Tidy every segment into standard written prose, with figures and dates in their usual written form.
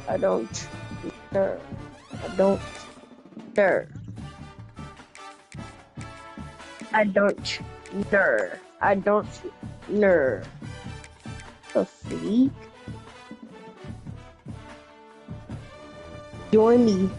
I don't. I don't. I don't. I don't. The freak. Join me.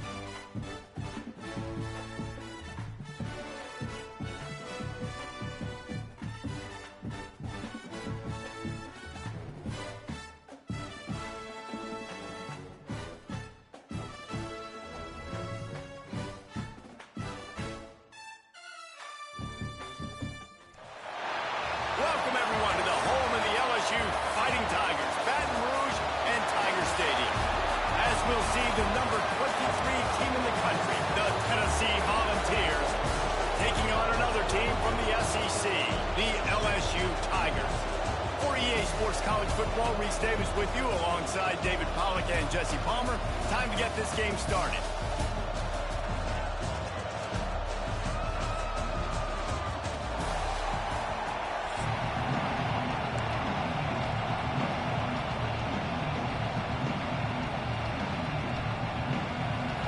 Welcome everyone to the home of the LSU Fighting Tigers, Baton Rouge and Tiger Stadium. As we'll see, the number 23 team in the country, the Tennessee Volunteers, taking on another team from the SEC, the LSU Tigers. For EA Sports College Football, Reese Davis with you alongside David Pollack and Jesse Palmer. Time to get this game started.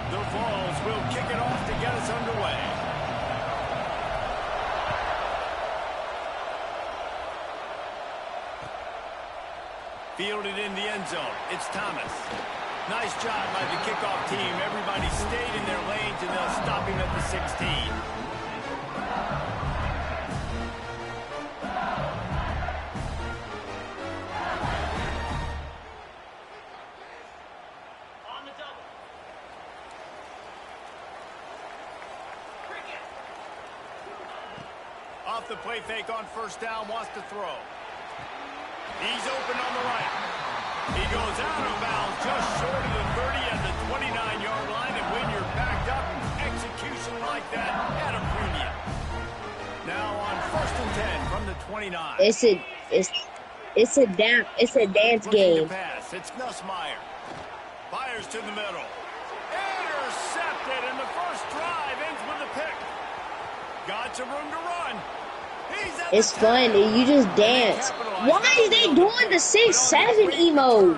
The Vols will kick it off to get us underway. Fielded in the end zone. It's Thomas. Nice job by the kickoff team. Everybody stayed in their lanes, and they'll stop him at the 16. Off the play fake on first down, wants to throw. He's open on the right. He goes out of bounds just short of the 30 at the 29-yard line, and when you're backed up, execution like that at a premium. Now on first and 10 from the 29. It's a dance game. Pass. It's Nussmeier. Fires to the middle. Intercepted, and the first drive ends with a pick. Got some room to run. It's fun. You just dance. Why are they doing the 6-7 emo?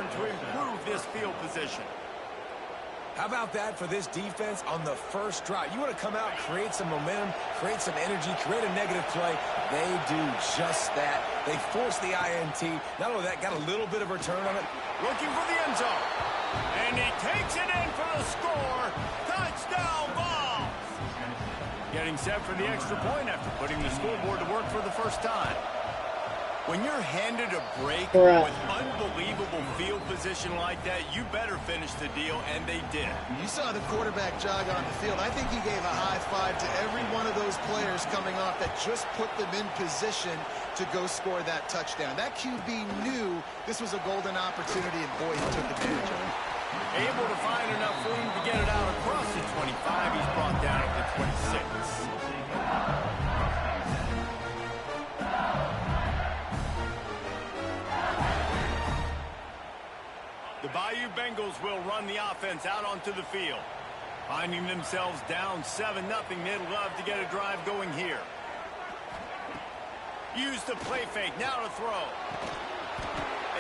How about that for this defense on the first drive? You want to come out, create some momentum, create some energy, create a negative play. They do just that. They force the INT. Not only that, got a little bit of return on it. Looking for the end zone. And he takes it in for the score. Touchdown, Vols! Getting set for the extra point after putting the scoreboard to work for the first time. When you're handed a break with unbelievable field position like that, you better finish the deal, and they did. You saw the quarterback jog on the field. I think he gave a high five to every one of those players coming off that just put them in position to go score that touchdown. That QB knew this was a golden opportunity, and boy, he took advantage of it. Able to find enough room to get it out across the 25. He's brought down at the 26. The Bayou Bengals will run the offense out onto the field. Finding themselves down 7-0, they'd love to get a drive going here. Use the play fake, now to throw.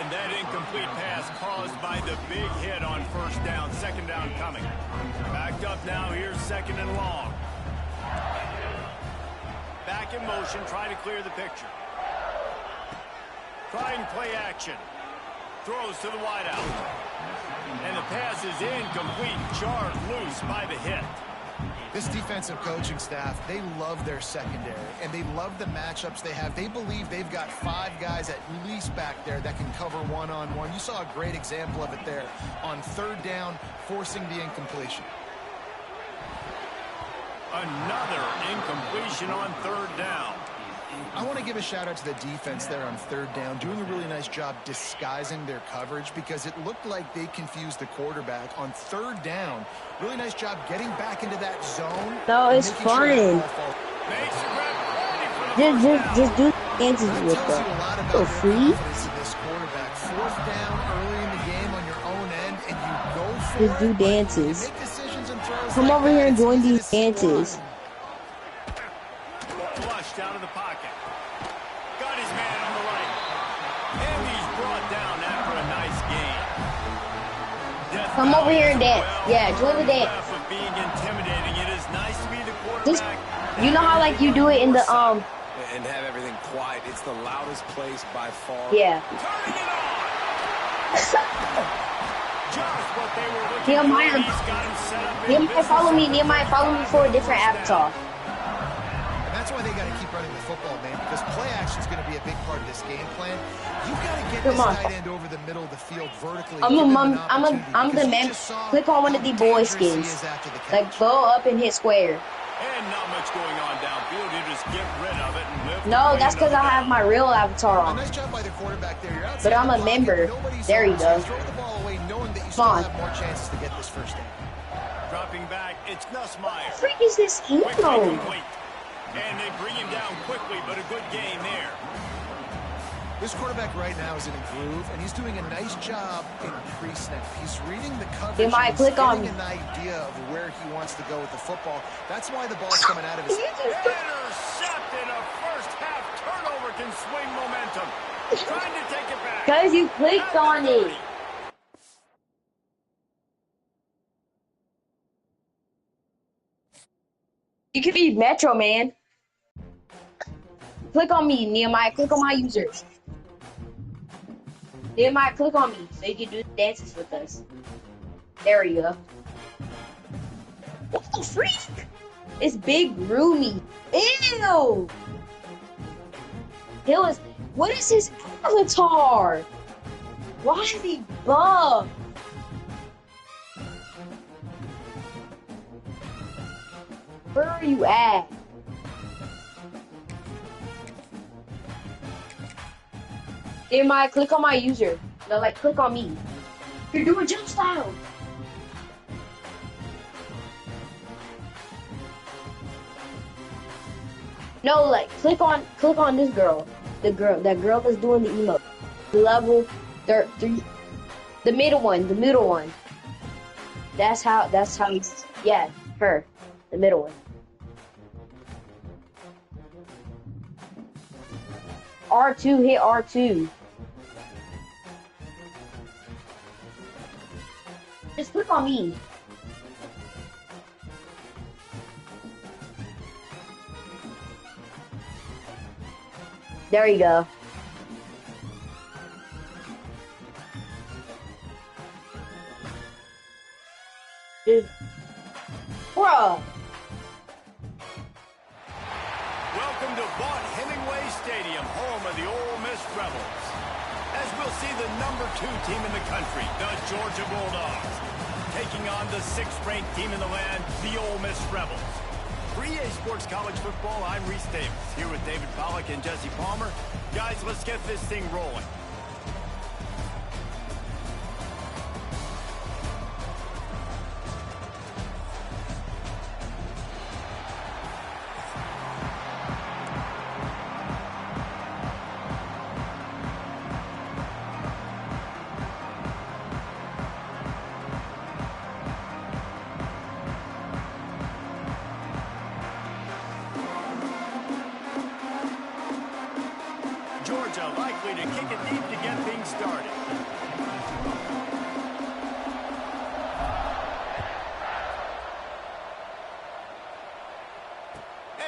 And that incomplete pass caused by the big hit on first down, second down coming. Backed up now, here's second and long. Back in motion, trying to clear the picture. Trying play action. Throws to the wideout. And the pass is incomplete, jarred loose by the hit. This defensive coaching staff, they love their secondary, and they love the matchups they have. They believe they've got 5 guys at least back there that can cover one-on-one. You saw a great example of it there on third down, forcing the incompletion. Another incompletion on third down. I want to give a shout out to the defense there on third down, doing a really nice job disguising their coverage because it looked like they confused the quarterback on third down. Really nice job getting back into that zone. No, it's fun. Just do dances with them. So free. This quarterback, fourth down early in the game on your own end, and you go for Just do dances. make decisions and throws. Come over here and join these dances. Flushed out of the pocket. Got his man on the right. And he's brought Come over here and dance. Yeah, join the dance. Of being intimidating. It is nice to be the Just, quarterback. you know how like you do it in the And have everything quiet. It's the loudest place by far. yeah. Turning it on. Just what they were looking for. Nehemiah, He's got him set up in Nehemiah, follow me. business. Nehemiah, follow me for a different avatar. And that's why they got to keep running the football, man, because play action is going to be a big part of this game plan. You've got to get Come this on. tight end over the middle of the field vertically. I'm give him an I'm opportunity, the because you man. just saw Click on one of how the boy dangerous he skins. is after the Like catch. go up and hit square. And not much going on downfield. You just get rid of it and lift. No, that's because I have my real avatar A on. nice job by the quarterback there. You're outside But I'm the a pocket. member. Nobody's There you on, so go. you throw the ball away knowing that you Come on. still have more chances to get this first down. Dropping back, it's Nussmeier. What the freak is this Quickly emo? complete. And they bring him down quickly, but a good game there. This quarterback right now is in a groove, and he's doing a nice job in pre-snap. He's reading the coverage. They might and click he's on getting an idea of where he wants to go with the football. That's why the ball's coming out of his Intercepted. A first half turnover can swing momentum. Trying to take it back. Because you clicked on it. You could be Metro Man. Click on me, Nehemiah. Click on my user. Nehemiah, click on me so you can do the dances with us. There we go. What the freak? It's big roomy. Ew. Hill is. What is his avatar? Why is he buff? Where are you at? Nehemiah, click on my user. No, like, click on me. You're doing jump style. No, like, click on this girl. That girl that's doing the emote. Level 3. The middle one. That's how, yeah, her. The middle one. R2, hit R2. Just click on me. There you go. Dude. Bruh. Welcome to Vaught Hemingway Stadium, home of the Ole Miss Rebels. As we'll see the number 2 team in the country, the Georgia Bulldogs, taking on the 6th-ranked team in the land, the Ole Miss Rebels. For EA Sports College Football, I'm Reese Davis, here with David Pollack and Jesse Palmer. Guys, let's get this thing rolling. Georgia likely to kick it deep to get things started.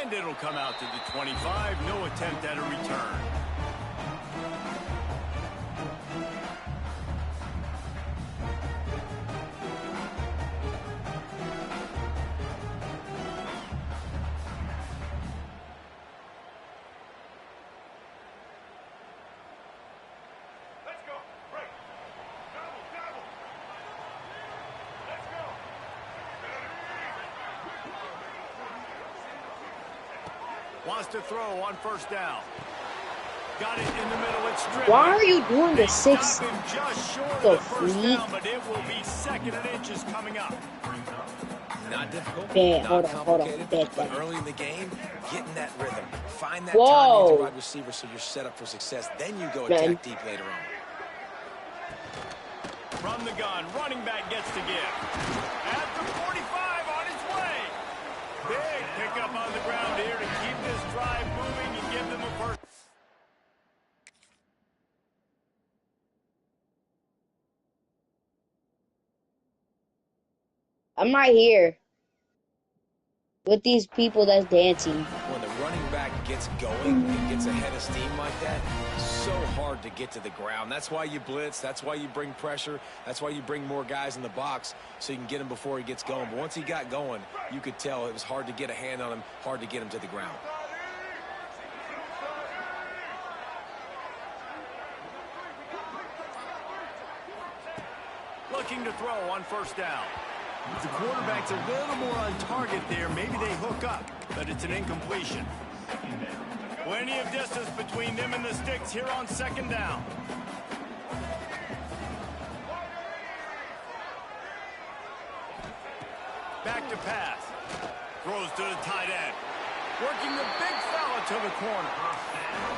And it'll come out to the 25. No attempt at a return. Wants to throw on first down. Got it in the middle. It's stripped. Why are you doing the 6? Stop him just short of The the first freak. down, but it will be 2nd and inches coming up. Not difficult, Bad, not hold on. complicated, Bad, but bad. early in the game, getting that rhythm. Find that Whoa. time with your wide receiver so you're set up for success. Then you go Man. attack deep later on. From the gun, running back gets to give. At the 45, on his way. Big pickup on the ground here to keep this drive moving and give them a first. I'm right here with these people that's dancing. When the running back gets going and gets ahead of steam like that, so hard to get to the ground. That's why you blitz. That's why you bring pressure. That's why you bring more guys in the box so you can get him before he gets going. But once he got going, you could tell it was hard to get a hand on him, hard to get him to the ground. Looking to throw on first down. The quarterback's a little more on target there. Maybe they hook up, but it's an incompletion. Plenty of distance between them and the sticks here on second down. Back to pass. Throws to the tight end. Working the big fella to the corner.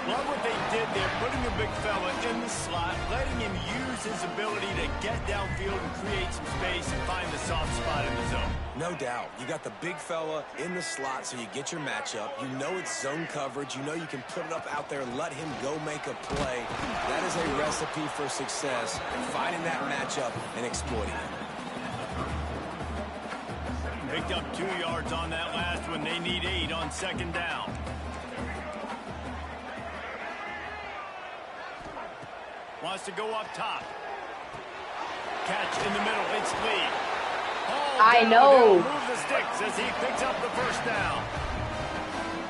Love what they did there, putting the big fella in the slot, letting him use his ability to get downfield and create some space and find the soft spot in the zone. No doubt. You got the big fella in the slot so you get your matchup. You know it's zone coverage. You know you can put it up out there, let him go make a play. That is a recipe for success, finding that matchup and exploiting it. Picked up 2 yards on that last one. They need 8 on second down. Wants to go up top. Catch in the middle. It's Lee. I know. Move the sticks as he picks up the first down.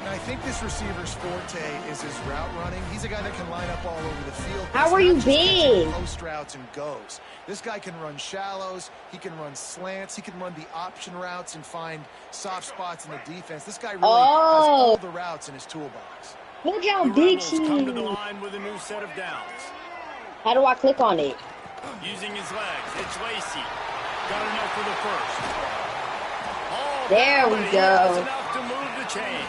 And I think this receiver's forte is his route running. He's a guy that can line up all over the field. How are you big? Post routes and goes. This guy can run shallows. He can run slants. He can run the option routes and find soft spots in the defense. This guy really has all the routes in his toolbox. Look how The big Rebels she come to the is. line with a new set of downs. How do I click on it? Using his legs, it's Lacy. Got enough for the first. Oh, There we but he go. has enough to move the chains.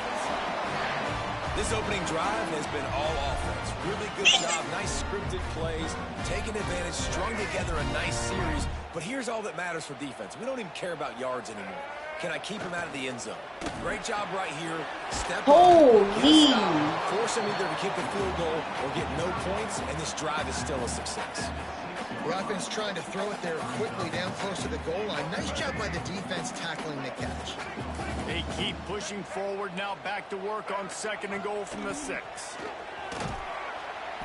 This opening drive has been all offense. Really good job, nice scripted plays, taking advantage, strung together a nice series. But here's all that matters for defense. We don't even care about yards anymore. Can I keep him out of the end zone? Great job right here. Step Holy. up, get a stop, force him either to kick the field goal or get no points, and this drive is still a success. The offense trying to throw it there quickly down close to the goal line. Nice job by the defense tackling the catch. They keep pushing forward, now back to work on second and goal from the 6.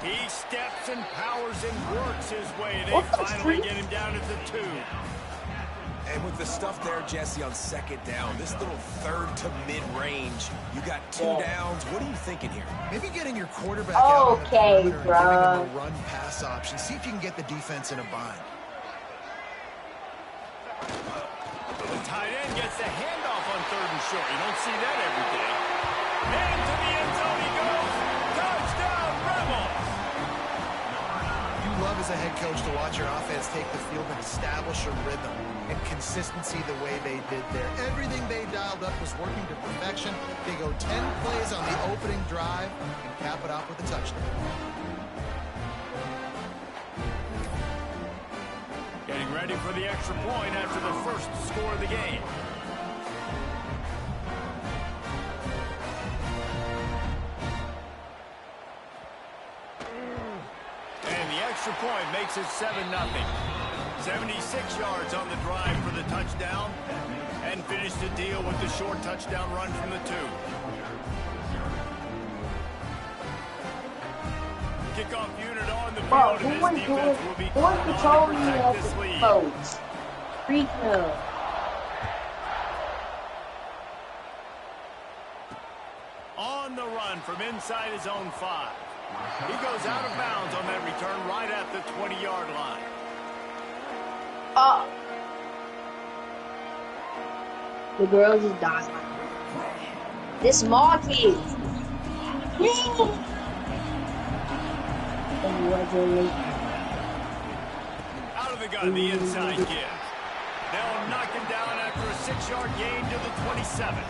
He steps and powers and works his way. They finally get him down at the 2. And with the stuff there, Jesse, on second down, this little third to mid-range, you got 2 downs. What are you thinking here? Maybe getting your quarterback out on the perimeter and giving bro. him a run-pass option. See if you can get the defense in a bind. The tight end gets the handoff on third and short. You don't see that every day. And to the end zone he goes. Touchdown, Rebels! You love as a head coach to watch your offense take the field and establish a rhythm and consistency the way they did there. Everything they dialed up was working to perfection. They go 10 plays on the opening drive and cap it off with a touchdown. Getting ready for the extra point after the first score of the game. And the extra point makes it 7-0. 76 yards on the drive for the touchdown. And finished the deal with the short touchdown run from the 2. Kickoff unit on the Bro, field, who and was this defense will be who was called on to patrolling protect at this the lead. boats? Freak no. On the run from inside his own 5. He goes out of bounds on that return right at the 20-yard line. The girl just died. This small kid. Out of the gun, the inside give. They'll knock him down after a 6-yard gain to the 27.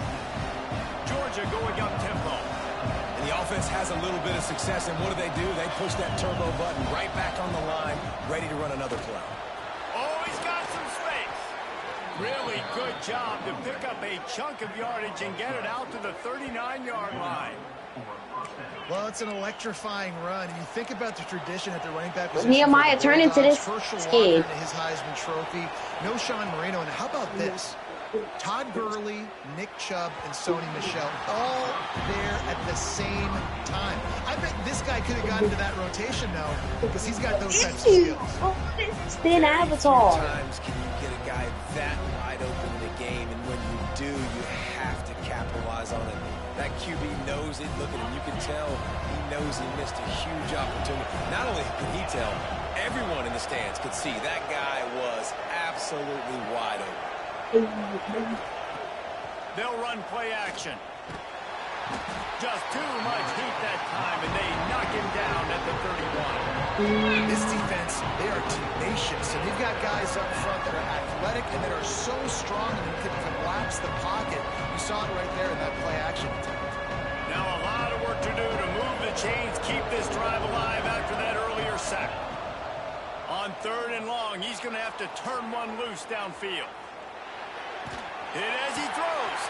Georgia going up tempo. And the offense has a little bit of success, and what do? They push that turbo button right back on the line, ready to run another play. Oh, he's got some space. Really good job to pick up a chunk of yardage and get it out to the 39-yard line. Well, it's an electrifying run. You think about the tradition at the running back position. Nehemiah, turn into this skate. His Heisman Trophy. No Sean Marino. And how about this? Todd Gurley, Nick Chubb, and Sony Michel all there at the same time. I bet this guy could have gotten to that rotation now because he's got those types of skills. Thin avatar. Times can you get a guy that wide open in the game, and when you do, you have to capitalize on it. That QB knows it. Look at him. You can tell he knows he missed a huge opportunity. Not only could he tell, everyone in the stands could see that guy was absolutely wide open. They'll run play action. Just too much heat that time, and they knock him down at the 31. This defense, they are tenacious, and they've got guys up front that are athletic and that are so strong and can collapse the pocket. You saw it right there in that play action attempt. Now a lot of work to do to move the chains, keep this drive alive after that earlier sack. On 3rd and long, he's going to have to turn one loose downfield. Hit as he throws.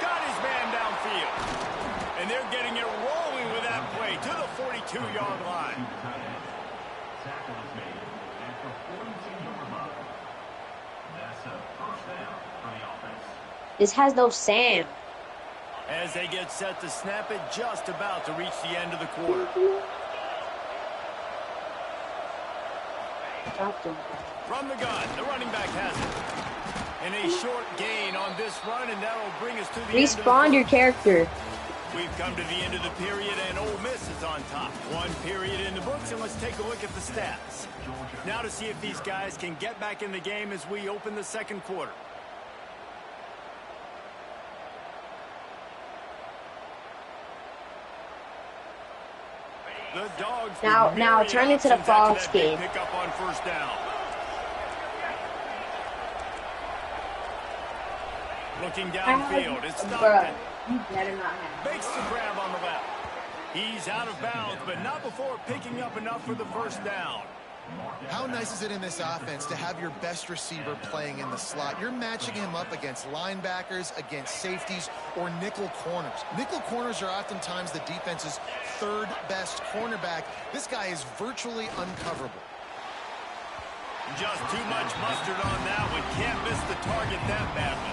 Got his man downfield. And they're getting it rolling with that play to the 42-yard line. This has no Sam. As they get set to snap it, just about to reach the end of the quarter. From the gun, the running back has it. And a short gain on this run, and that'll bring us to the Respawn your character. We've come to the end of the period, and Ole Miss is on top. One period in the books, and let's take a look at the stats. Now to see if these guys can get back in the game as we open the second quarter. The Dogs now turn into the Frogs game. Pick up on 1st down. Looking downfield, it's Stockton. You better not have. Makes the grab on the left. He's out of bounds, but not before picking up enough for the 1st down. How nice is it in this offense to have your best receiver playing in the slot? You're matching him up against linebackers, against safeties, or nickel corners. Nickel corners are oftentimes the defense's 3rd best cornerback. This guy is virtually uncoverable. Just too much mustard on that one. Can't miss the target that badly.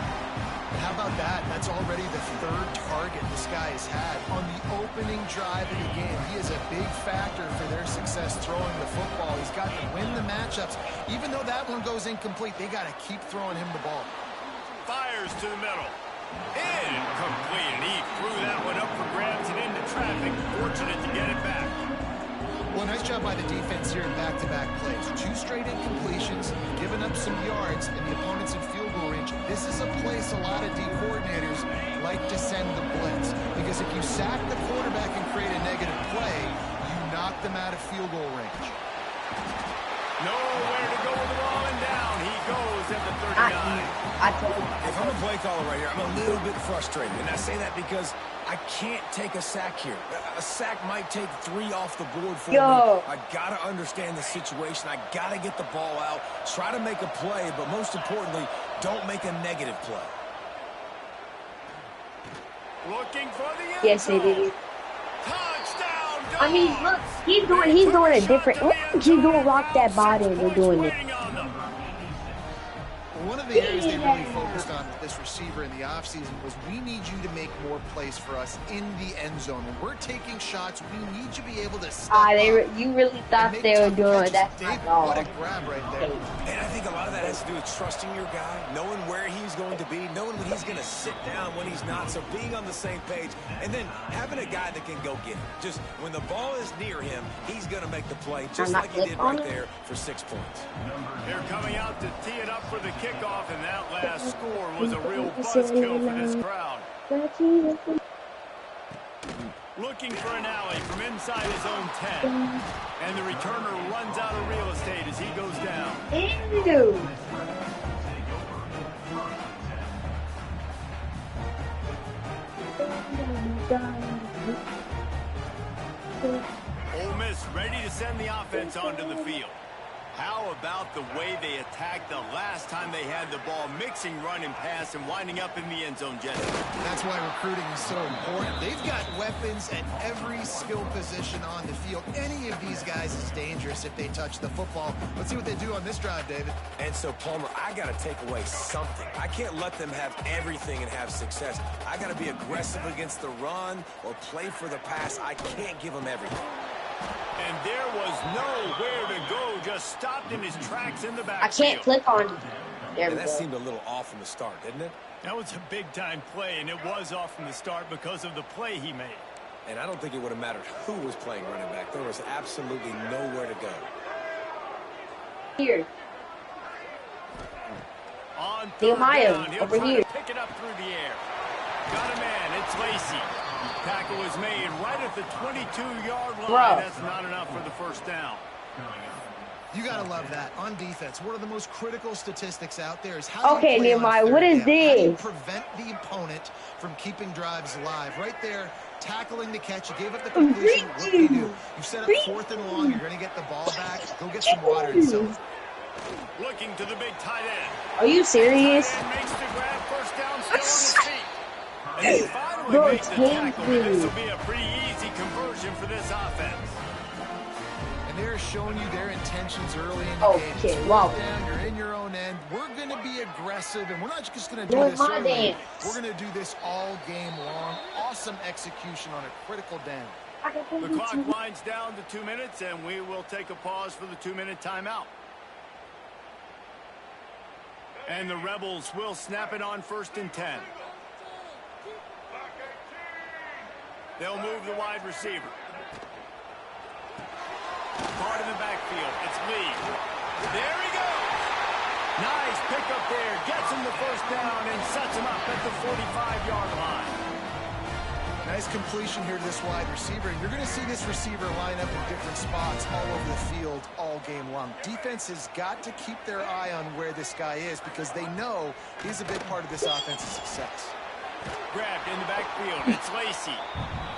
How about that? That's already the 3rd target this guy has had on the opening drive of the game. He is a big factor for their success throwing the football. He's got to win the matchups. Even though that one goes incomplete, they got to keep throwing him the ball. Fires to the middle. Incomplete. And he threw that one up for grabs and into traffic. Fortunate to get it back. Well, nice job by the defense here in back-to-back plays. 2 straight incompletions, giving up some yards, and the opponent's in field goal range. This is a place a lot of D coordinators like to send the blitz, because if you sack the quarterback and create a negative play, you knock them out of field goal range. Nowhere to go with the ball, and down he goes at the 39. If I'm a play caller right here, I'm a little bit frustrated. And I say that because I can't take a sack here. A sack might take 3 off the board for me. I got to understand the situation. I got to get the ball out, try to make a play, but most importantly, don't make a negative play. Looking for the end Yes, they zone. did. Touchdown, Dogs. I mean, look, he's doing a different. Look, he's doing rock that body, and they're doing it. One of the areas they really focused on with this receiver in the offseason was we need you to make more plays for us in the end zone. When we're taking shots, we need you to be able to step up. You really thought they were doing that? What a grab right there. And I think a lot of that has to do with trusting your guy, knowing where he's going to be, knowing when he's going to sit down, when he's not, so being on the same page, and then having a guy that can go get it. Just when the ball is near him, he's going to make the play, just like he did right there for 6 points. They're coming out to tee it up for the kickoff, and that last score was a real buzzkill for this crowd. Looking for an alley from inside his own 10. And the returner runs out of real estate as he goes down. Ew. Ole Miss ready to send the offense onto the field. How about the way they attacked the last time they had the ball, mixing run and pass and winding up in the end zone, Jesse. That's why recruiting is so important. They've got weapons at every skill position on the field. Any of these guys is dangerous if they touch the football. Let's see what they do on this drive, David. And so, Palmer, I got to take away something. I can't let them have everything and have success. I got to be aggressive against the run or play for the pass. I can't give them everything. And there was nowhere to go, just stopped in his tracks in the backfield. I can't click on it. There we That go. seemed a little off from the start, didn't it? That was a big-time play, and it was off from the start because of the play he made. And I don't think it would have mattered who was playing running back. There was absolutely nowhere to go. Here. On third Nehemiah, down, he'll over try here. to pick it up through the air. Got a man, it's Lacy. Tackle was made right at the 22-yard line. Bro. That's not enough for the first down. You got to love that. On defense, one of the most critical statistics out there is how Okay, you play on Nehemiah, third what is down. How do you this? prevent the opponent from keeping drives alive? Right there, tackling the catch. You gave up the completion. What do you do? You set up 4th and long. You're going to get the ball back. Go get some water and so. Looking to the big tight end. Are you serious? And makes the grab, first down, still on his feet. And he finally Bro, makes the can't tackle. do. This will be a pretty easy conversion for this offense. And they're showing you their intentions early in the Okay, game. It's wow. fourth down, you're in your own end. We're going to be aggressive, and we're not just going to do Where's this my early. dance? We're going to do this all game long. Awesome execution on a critical down. The clock winds down to 2 minutes, and we will take a pause for the 2-minute timeout. And the Rebels will snap it on 1st and 10. They'll move the wide receiver. Caught in the backfield. It's Lee. There he goes. Nice pickup there. Gets him the first down and sets him up at the 45-yard line. Nice completion here to this wide receiver. And you're going to see this receiver line up in different spots all over the field all game long. Defense has got to keep their eye on where this guy is because they know he's a big part of this offense's success. Grabbed in the backfield. It's Lacy.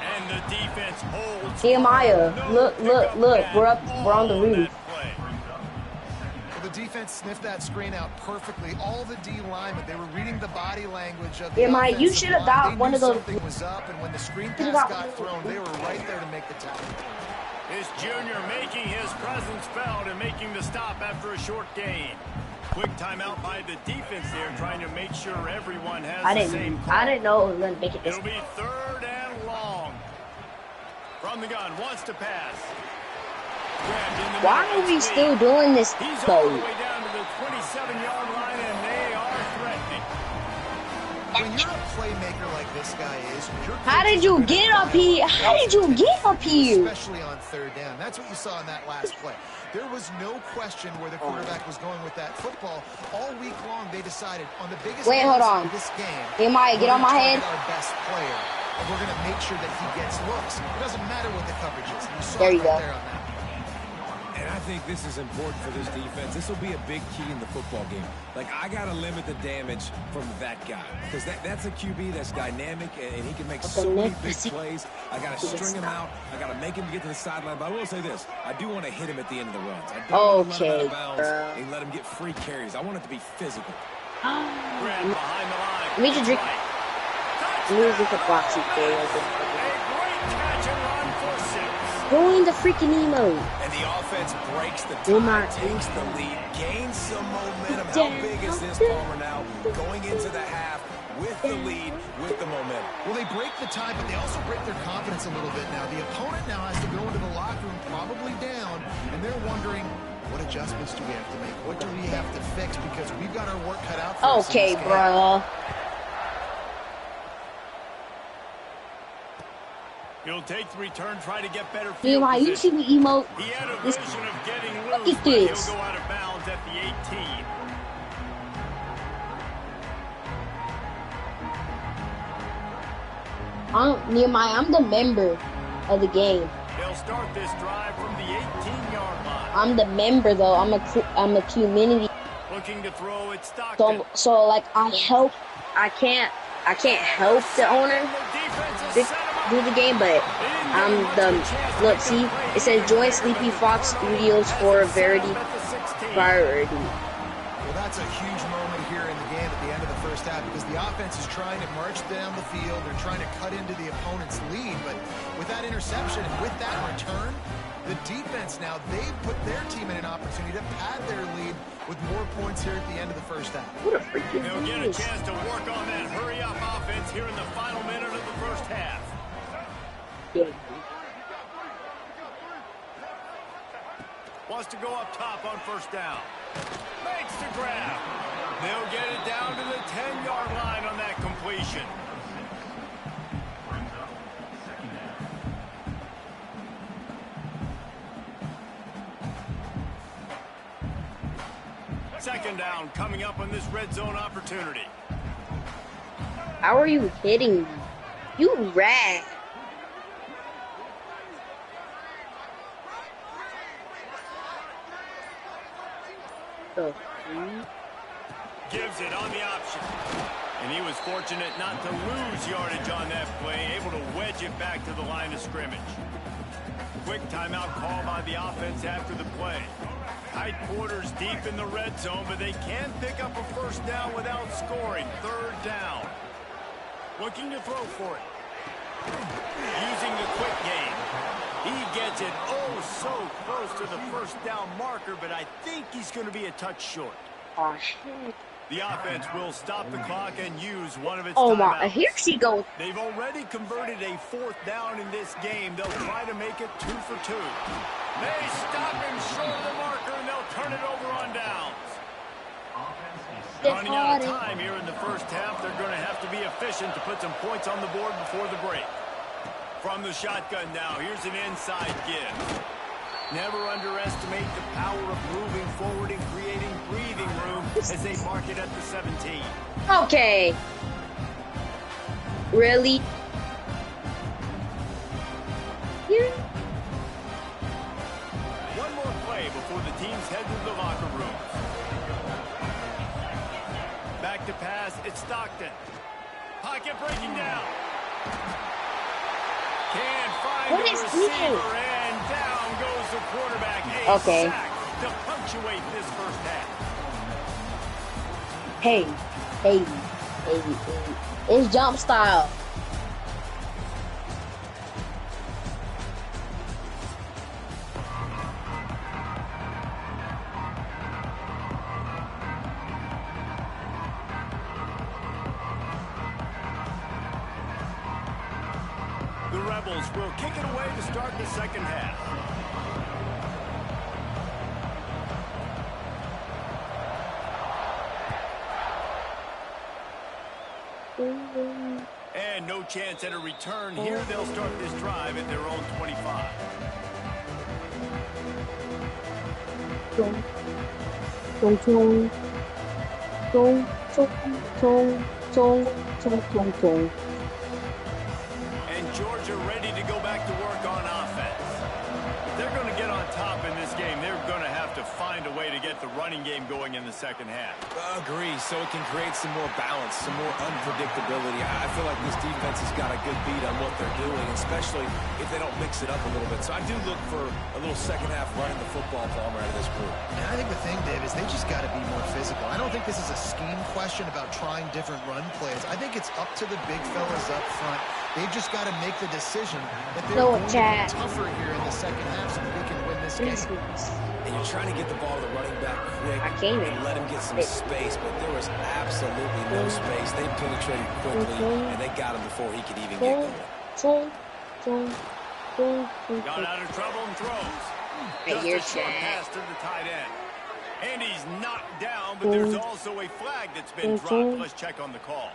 And the defense holds. Nehemiah, No look. pickup We're at on the all roof. that play. Well, the defense sniffed that screen out perfectly. All the D linemen, they were reading the body language of the Nehemiah, you offensive should have line. got They one knew of those- something was up, and when the screen You pass got got one. thrown, they were right there to make the tackle. This junior making his presence felt and making the stop after a short gain. Quick timeout by the defense there, trying to make sure everyone has the same call. I didn't know it was gonna make it this. It'll be 3rd and long. From the gun, wants to pass. Grabbed in the Why middle, are we it's still Lee. doing this He's all the though? way down to the 27-yard line, and they are threatening. When you're a playmaker like this guy is, your How did coaches you are gonna get up dial here? up How did you get up here? especially on 3rd down. That's what you saw in that last play. There was no question where the quarterback was going with that football. All week long, they decided on the biggest Wait, hold moments on. of this game. Nehemiah, get we're on my gonna head. target our best player, and we're going to make sure that he gets looks. It doesn't matter what the coverage is. You saw There it you right go. there on that. And I think this is important for this defense. This will be a big key in the football game. Like, I got to limit the damage from that guy. Because that's a QB that's dynamic, and he can make so many big plays. I got to string him out. I got to make him get to the sideline. But I will say this. I do want to hit him at the end of the runs. I don't want to let him out of bounds and let him get free carries. I want it to be physical. Grabbed behind the line. Let me just drink. Right. Let me just drink a boxy A great catch and run for 6. Going the freaking emote. And the offense breaks the Oh tie, my takes the lead, gains some momentum. How big is this, Palmer, now? Going into the half with the lead, with the momentum. Well, they break the tie, but they also break their confidence a little bit now. The opponent now has to go into the locker room, probably down, and they're wondering, what adjustments do we have to make? What do we have to fix? Because we've got our work cut out for us in Okay, this game. bro. He'll take the return, try to get better field Nehemiah, you see position. the emote? He had a This- vision of getting Look loose, at but he'll this. go out of bounds at the 18. Nehemiah, I'm the member of the game. They'll start this drive from the 18-yard line. I'm the member though. I'm a community. Looking to throw it, Stockton. So like I can't help the owner do the game, but I'm the look. See, it says join Sleepy Fox Studios for Verity. priority. Well, that's a huge moment here in the game at the end of the first half because the offense is trying to march down the field. They're trying to cut into the opponent's lead, but with that interception and with that return, the defense now, they've put their team in an opportunity to pad their lead with more points here at the end of the first half. What a freaking They'll get a chance to work on that hurry-up offense here in the final minute of the first half. Yeah. Wants to go up top on first down. Makes the grab. They'll get it down to the 10-yard line on that completion. Second down coming up on this red zone opportunity. How are you hitting me? You rat. Gives it on the option. And he was fortunate not to lose yardage on that play, able to wedge it back to the line of scrimmage. Quick timeout call by the offense after the play. Tight quarters deep in the red zone, but they can pick up a first down without scoring. Third down. Looking to throw for it. Using the quick game. He gets it oh so close to the first down marker, but I think he's going to be a touch short. Oh, shit. The offense will stop the clock and use one of its Oh, timeouts. my. Here she goes. They've already converted a fourth down in this game. They'll try to make it 2 for 2. They stop him short of the marker, and they'll turn it over on downs. Running out of time here in the first half. They're going to have to be efficient to put some points on the board before the break. From the shotgun now, here's an inside give. Never underestimate the power of moving forward and creating breathing room as they mark it at the 17. Okay. Really? Yeah. One more play before the teams head to the locker rooms. Back to pass, it's Stockton. Pocket breaking down. Can't find What the is receiver, this? and down goes the quarterback. A Okay. sack to punctuate this first half. Hey. It's jump style. The Rebels will kick it away to start the second half. And no chance at a return here. They'll start this drive at their own 25. And Georgia ready to go back to work on offense. If they're going to get on top in this game, they're going to have to find a way to get the running game going in the second half. Agree, so it can create some more balance, some more unpredictability. I feel like this defense has got a good beat on what they're doing, especially if they don't mix it up a little bit. So I do look for a little second half running the football Palmer out of this group. And I think the thing, Dave, is they just got to be more physical. I don't think this is a scheme question about trying different run plays. I think it's up to the big fellas up front. They've just got to make the decision that they're going to be tougher here in the second half so that they can win this game. And you're trying to get the ball to the running back quick and let him get some space, but there was absolutely no space. They penetrated quickly, and they got him before he could even get going. Got out of trouble and throws. Just a short pass to the tight end. And he's knocked down, but there's also a flag that's been dropped. Let's check on the call.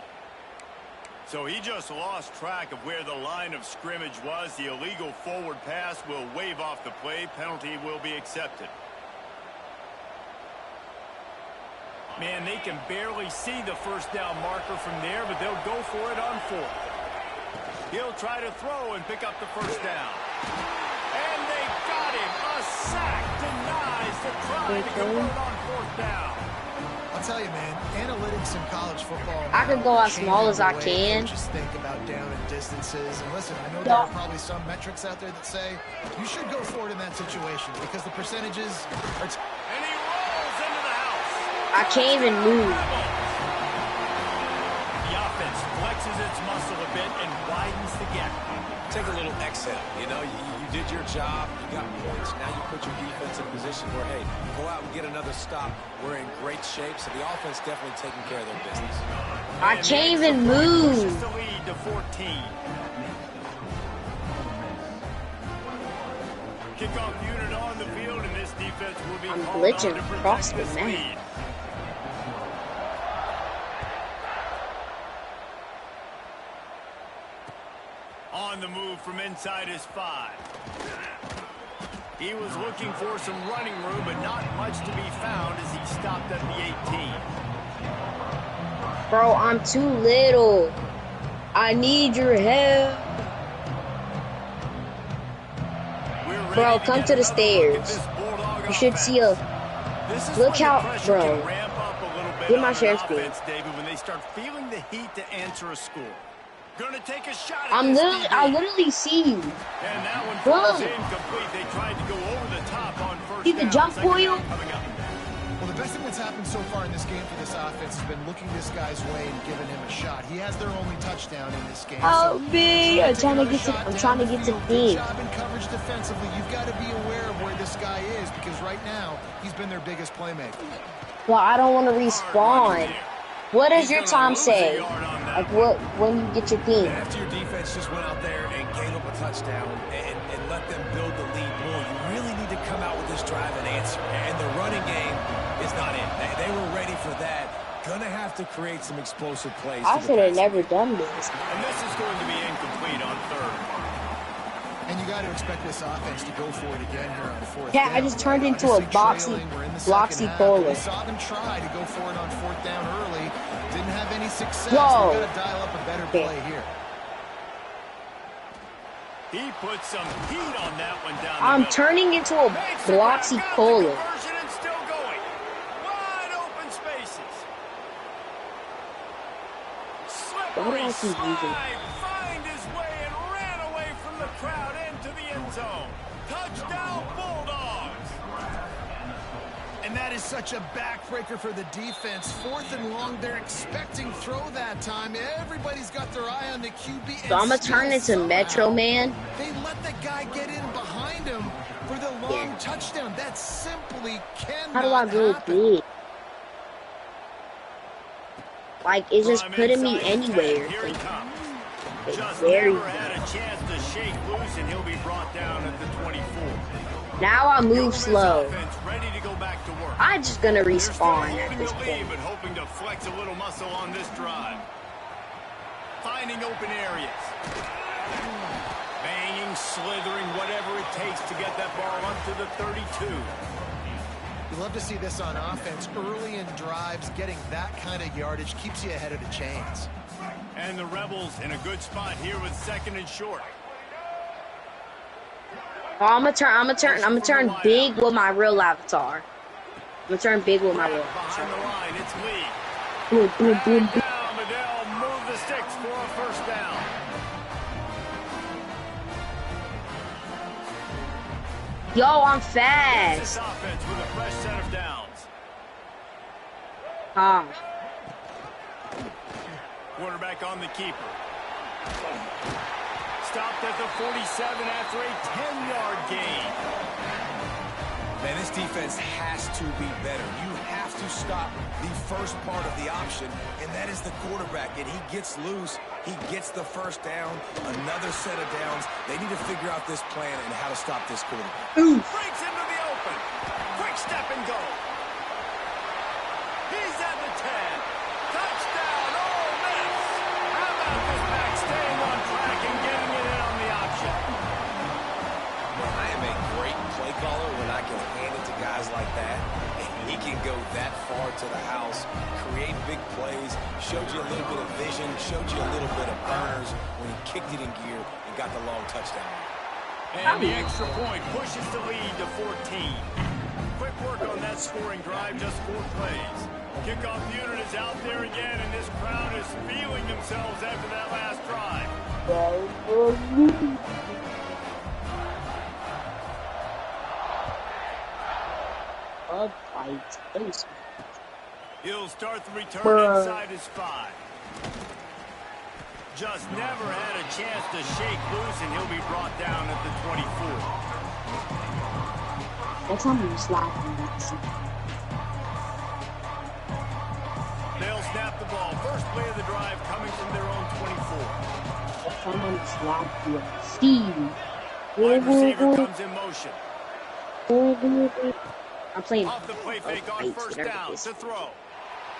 So he just lost track of where the line of scrimmage was. The illegal forward pass will wave off the play. Penalty will be accepted. Man, they can barely see the first down marker from there, but they'll go for it on fourth. He'll try to throw and pick up the first down. And they got him. A sack denies the try to convert on fourth down. I'll tell you, man, analytics in college football. I can go as small as I can. Just think about down and distances. And listen, I know there are probably some metrics out there that say you should go for it in that situation because the percentages are. And he rolls. I can't even move. The offense flexes its muscle a bit and widens the gap. Take a little exhale. You know, you did your job. You got points. Now you put your defense in a position where, hey, go out and get another stop. We're in great shape, so the offense definitely taking care of their business. I can't even move. Pushes the lead to 14. Kickoff unit on the field, and this defense will be I'm called glitching on to across protect the this map. lead. On the move from inside his 5. He was looking for some running room, but not much to be found as he stopped at the 18. Bro, I'm too little. I need your help. Bro, come to the stairs. You should see a... Look how... Bro. Get my share screen. David, when they start feeling the heat to answer a score. Gonna take a shot at I literally see you. And that one Bro. falls incomplete. They tried to go over the top on first See the down. jump Second for you? down coming up. Well, the best thing that's happened so far in this game for this offense has been looking this guy's way and giving him a shot. He has their only touchdown in this game. Oh, so me. I'm trying to another get to... shot I'm down trying to the get to field. D. Good job in coverage defensively. You've got to be aware of where this guy is because right now he's been their biggest playmaker. Well, I don't want to respawn. What does your time say? Like, what when you get your team? After your defense just went out there and gave up a touchdown and let them build the lead more, you really need to come out with this drive and answer. And the running game is not in. They were ready for that. Gonna have to create some explosive plays. I should have never done this. And this is going to be incomplete on third. And you got to expect this offense to go for it again here on fourth Yeah, down. I just turned into a Obviously boxy, trailing. We're in the bloxy second half. polar. We saw them try to go for it on fourth down early. Didn't have any success. Whoa. We've got to dial up a better Okay. play here. He put some heat on that one down the I'm middle. turning into a Makes the bloxy grab, got the polar. conversion and still going. Wide open spaces. What do I Slippery keep using? slide. Find his way and ran away from the crowd into the end zone. Touchdown Bulldogs. And that is such a backbreaker for the defense. Fourth and long, they're expecting throw that time. Everybody's got their eye on the QB. So I'm gonna turn into Metro Man. They let the guy get in behind him for the long touchdown. That simply cannot How do I go happen. big? Like, it's just From putting me inside the 10, anywhere. Here he comes. It's Just very. never had a chance to shake loose, and he'll be brought down at the 24. Now I move Gilman's slow. offense ready to go back to work. I'm just gonna They're still respawn at holding this the lead, point. but hoping to flex a little muscle on this drive. Finding open areas. Banging, slithering, whatever it takes to get that ball up to the 32. You love to see this on offense. Early in drives, getting that kind of yardage keeps you ahead of the chains. And the Rebels in a good spot here with second and short. Oh, I'm gonna turn big with my real avatar. I'm gonna turn big with my real Behind the avatar. line, it's Lee. Boom, boom, boom, boom. Down, Bedell, move the sticks for a first down. Yo, I'm This fast. offense with a fresh set of downs. Ah, Quarterback on the keeper. Stopped at the 47 after a 10-yard gain. Man, this defense has to be better. You have to stop the first part of the option, and that is the quarterback. And he gets loose. He gets the first down, another set of downs. They need to figure out this plan and how to stop this quarterback. Breaks into the open. Quick step and go. He's at the 10. Touchdown, Ole Miss. How about this back staying on track and getting it in on the option? Well, I am a great play caller when I can hand it to guys like that. And he can go that far to the house, create big plays, showed you a little bit of vision, showed you a little bit of burners when he kicked it in gear and got the long touchdown. And the extra point pushes the lead to 14. Quick work on that scoring drive, just 4 plays. Kickoff unit is out there again, and this crowd is feeling themselves after that last drive. bug fight. He'll start the return Bruh. inside his 5. Just never had a chance to shake loose, and he'll be brought down at the 24. That's how I'm slapping that. They'll snap the ball. First play of the drive coming from their own 24. That's how I'm slapping Steve. Wide receiver comes in motion. I'm playing. Off the play fake on first down to throw.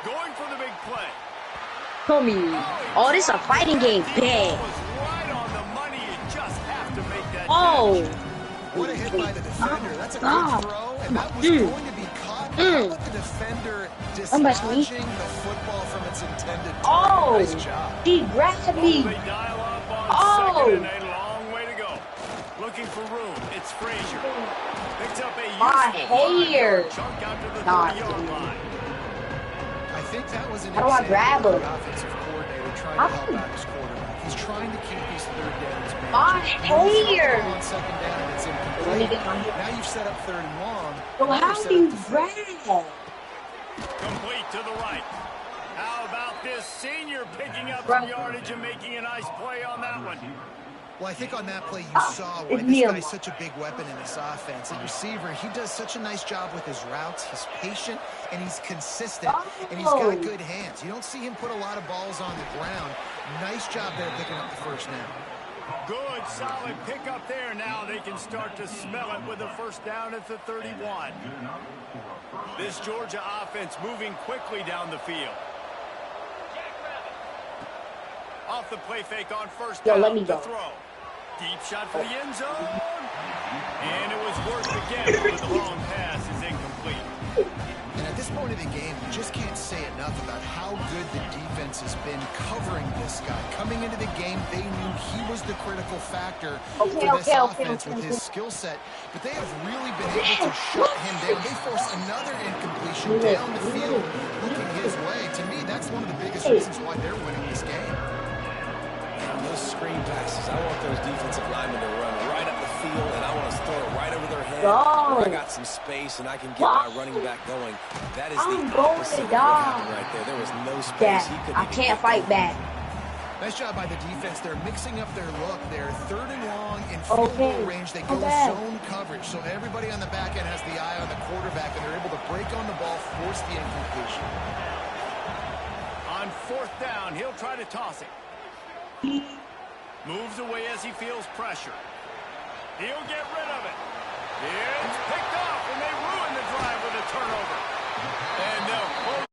Going for the big play. Homie. Oh, this is a fighting game. Bang. Was right on the money. You just have to make that Oh. catch. What a hit by the defender. That's a God. good throw, and that was going to be caught. How about the defender dislodging the football from its intended target? Oh. Nice job. He grabbed me. They dial up on Oh. second and a long way to go. Looking for room. It's Frazier. Picks up a My useful hair. 5-yard chunk out to the Nah, 30-yard line. I think that was an How do I grab example of him? the offensive coordinator trying How to help do- out his quarterback. He's trying to keep these third downs manageable. My When you throw the hair. ball on second down and it's Let me incomplete, get my hair. now you've set up third and long. So Now how you're set do you up to throw. grab? Complete to the right. How about this senior picking up Bro. some yardage and making a nice play on that one? Well, I think on that play you saw why it's this Neil. guy's such a big weapon in this offense. At receiver, he does such a nice job with his routes. He's patient, and he's consistent, and he's Oh. got good hands. You don't see him put a lot of balls on the ground. Nice job there picking up the first down. Good, solid pick up there. Now they can start to smell it with a first down at the 31. This Georgia offense moving quickly down the field. Off the play fake on first Yo, down let me to go. throw. Deep shot for the end zone. And it was worth again, but the long pass is incomplete. And at this point of the game, you just can't say enough about how good the defense has been covering this guy. Coming into the game, they knew he was the critical factor for this offense with his skill set. But they have really been able to shut him down. They forced another incompletion down the field looking his way. To me, that's one of the biggest reasons why they're winning this game. On those screen passes, I want those defensive linemen to run right up the field, and I want to throw it right over their head. Where I got some space, and I can get my running back going. That is I'm the going opposite to of what die. happened right there. There was no space. Dad, He couldn't I even can't get fight back. Nice job by the defense. They're mixing up their look. They're third and long in field Okay. goal range. They go Come back. zone coverage. So everybody on the back end has the eye on the quarterback, and they're able to break on the ball, force the incompletion. On fourth down, he'll try to toss it. Moves away as he feels pressure. He'll get rid of it. It's picked off, and they ruin the drive with a turnover. And they'll